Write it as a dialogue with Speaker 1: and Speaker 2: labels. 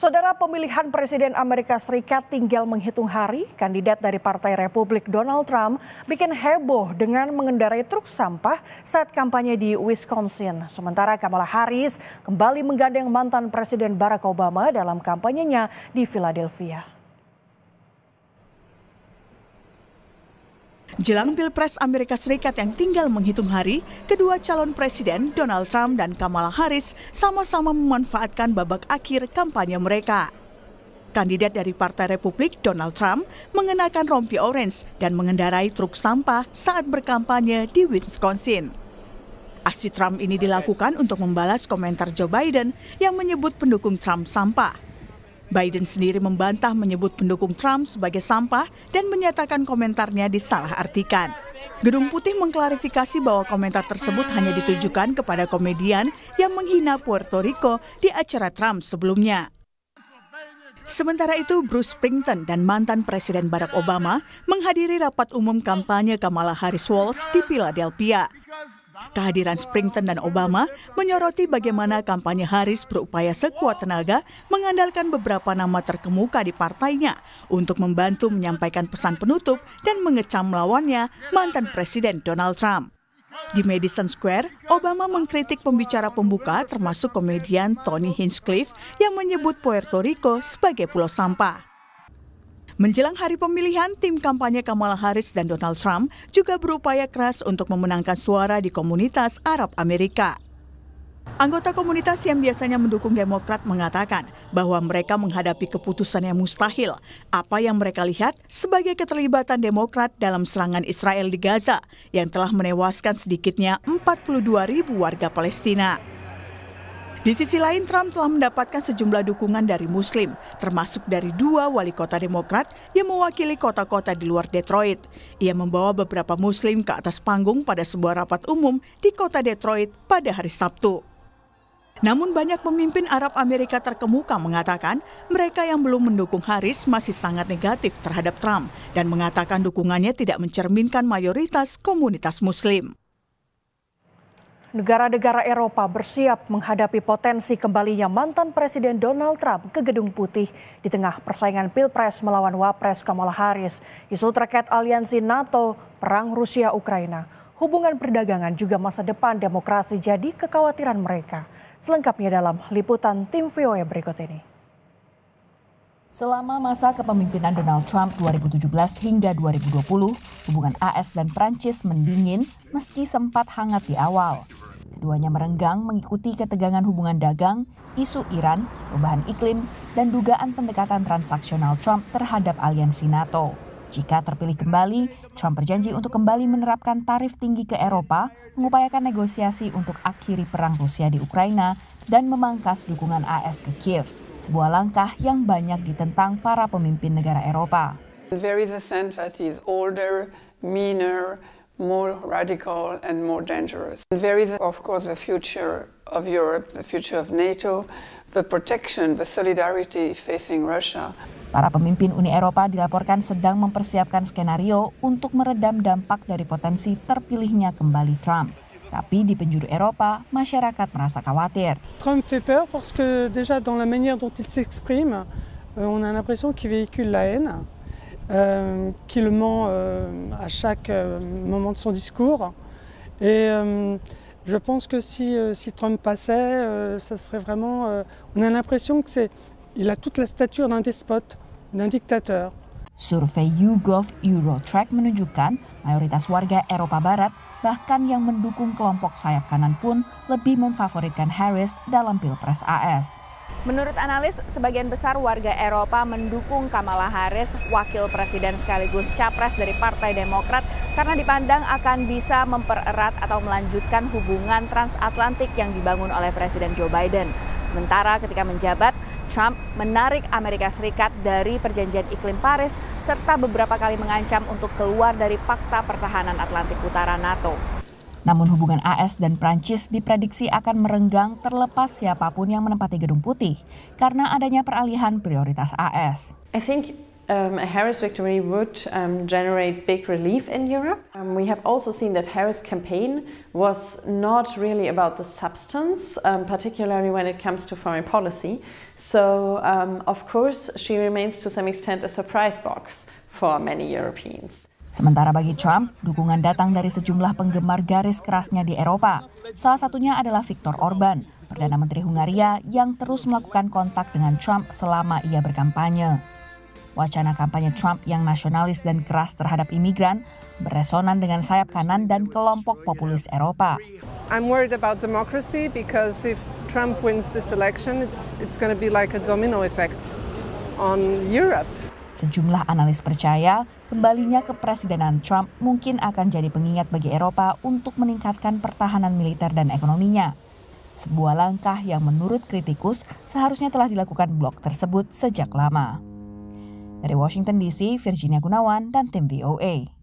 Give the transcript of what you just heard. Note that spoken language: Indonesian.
Speaker 1: Saudara, pemilihan Presiden Amerika Serikat tinggal menghitung hari. Kandidat dari Partai Republik Donald Trump bikin heboh dengan mengendarai truk sampah saat kampanye di Wisconsin. Sementara Kamala Harris kembali menggandeng mantan Presiden Barack Obama dalam kampanyenya di Philadelphia.
Speaker 2: Jelang Pilpres Amerika Serikat yang tinggal menghitung hari, kedua calon presiden Donald Trump dan Kamala Harris sama-sama memanfaatkan babak akhir kampanye mereka. Kandidat dari Partai Republik Donald Trump mengenakan rompi orange dan mengendarai truk sampah saat berkampanye di Wisconsin. Aksi Trump ini dilakukan untuk membalas komentar Joe Biden yang menyebut pendukung Trump sampah. Biden sendiri membantah menyebut pendukung Trump sebagai sampah dan menyatakan komentarnya disalahartikan. Gedung Putih mengklarifikasi bahwa komentar tersebut hanya ditujukan kepada komedian yang menghina Puerto Rico di acara Trump sebelumnya. Sementara itu, Bruce Springsteen dan mantan Presiden Barack Obama menghadiri rapat umum kampanye Kamala Harris-Walz di Philadelphia. Kehadiran Springsteen dan Obama menyoroti bagaimana kampanye Harris berupaya sekuat tenaga mengandalkan beberapa nama terkemuka di partainya untuk membantu menyampaikan pesan penutup dan mengecam lawannya, mantan Presiden Donald Trump. Di Madison Square, Obama mengkritik pembicara pembuka termasuk komedian Tony Hinchcliffe yang menyebut Puerto Rico sebagai pulau sampah. Menjelang hari pemilihan, tim kampanye Kamala Harris dan Donald Trump juga berupaya keras untuk memenangkan suara di komunitas Arab Amerika. Anggota komunitas yang biasanya mendukung Demokrat mengatakan bahwa mereka menghadapi keputusan yang mustahil. Apa yang mereka lihat sebagai keterlibatan Demokrat dalam serangan Israel di Gaza yang telah menewaskan sedikitnya 42.000 warga Palestina. Di sisi lain, Trump telah mendapatkan sejumlah dukungan dari Muslim, termasuk dari 2 wali kota Demokrat yang mewakili kota-kota di luar Detroit. Ia membawa beberapa Muslim ke atas panggung pada sebuah rapat umum di kota Detroit pada hari Sabtu. Namun banyak pemimpin Arab Amerika terkemuka mengatakan mereka yang belum mendukung Harris masih sangat negatif terhadap Trump dan mengatakan dukungannya tidak mencerminkan mayoritas komunitas Muslim.
Speaker 1: Negara-negara Eropa bersiap menghadapi potensi kembalinya mantan Presiden Donald Trump ke Gedung Putih di tengah persaingan Pilpres melawan Wapres Kamala Harris, isu terkait aliansi NATO, perang Rusia-Ukraina, hubungan perdagangan juga masa depan demokrasi jadi kekhawatiran mereka. Selengkapnya dalam liputan tim VOA berikut ini.
Speaker 3: Selama masa kepemimpinan Donald Trump 2017 hingga 2020, hubungan AS dan Prancis mendingin meski sempat hangat di awal. Keduanya merenggang mengikuti ketegangan hubungan dagang, isu Iran, perubahan iklim, dan dugaan pendekatan transaksional Trump terhadap aliansi NATO. Jika terpilih kembali, Trump berjanji untuk kembali menerapkan tarif tinggi ke Eropa, mengupayakan negosiasi untuk akhiri perang Rusia di Ukraina, dan memangkas dukungan AS ke Kiev. Sebuah langkah yang banyak ditentang para pemimpin negara Eropa.
Speaker 4: There is a sense that he is older, meaner, more radical and more dangerous. There is, of course, the future of Europe, the future of NATO, the protection, the solidarity facing Russia.
Speaker 3: Para pemimpin Uni Eropa dilaporkan sedang mempersiapkan skenario untuk meredam dampak dari potensi terpilihnya kembali Trump. Tapi di penjuru Eropa, masyarakat merasa khawatir.
Speaker 5: Trump fait peur parce que déjà dans la manière dont il s'exprime, on a l'impression qu'il véhicule la haine, qu'il le ment à chaque moment de son discours. Et je pense que si Trump passait, ça serait vraiment, on a l'impression que il a toute la stature d'un despote, d'un dictateur.
Speaker 3: Survei YouGov Eurotrack menunjukkan mayoritas warga Eropa Barat bahkan yang mendukung kelompok sayap kanan pun lebih memfavoritkan Harris dalam Pilpres AS.
Speaker 6: Menurut analis, sebagian besar warga Eropa mendukung Kamala Harris, wakil presiden sekaligus capres dari Partai Demokrat, karena dipandang akan bisa mempererat atau melanjutkan hubungan transatlantik yang dibangun oleh Presiden Joe Biden. Sementara ketika menjabat, Trump menarik Amerika Serikat dari perjanjian iklim Paris serta beberapa kali mengancam untuk keluar dari Fakta Pertahanan Atlantik Utara NATO.
Speaker 3: Namun hubungan AS dan Prancis diprediksi akan merenggang terlepas siapapun yang menempati Gedung Putih karena adanya peralihan prioritas AS.
Speaker 7: I think a Harris victory would generate big relief in Europe. We have also seen that Harris' campaign was not really about the substance, particularly when it comes to foreign policy. So, of course, she remains to some extent a surprise box for many Europeans.
Speaker 3: Sementara bagi Trump, dukungan datang dari sejumlah penggemar garis kerasnya di Eropa. Salah satunya adalah Viktor Orban, Perdana Menteri Hungaria yang terus melakukan kontak dengan Trump selama ia berkampanye. Wacana kampanye Trump yang nasionalis dan keras terhadap imigran beresonan dengan sayap kanan dan kelompok populis Eropa.
Speaker 8: I'm worried about democracy because if Trump wins this election, it's going to be like a domino effect on Europe.
Speaker 3: Sejumlah analis percaya kembalinya kepresidenan Trump mungkin akan jadi pengingat bagi Eropa untuk meningkatkan pertahanan militer dan ekonominya. Sebuah langkah yang menurut kritikus seharusnya telah dilakukan blok tersebut sejak lama. Dari Washington DC, Virginia Gunawan dan tim VOA.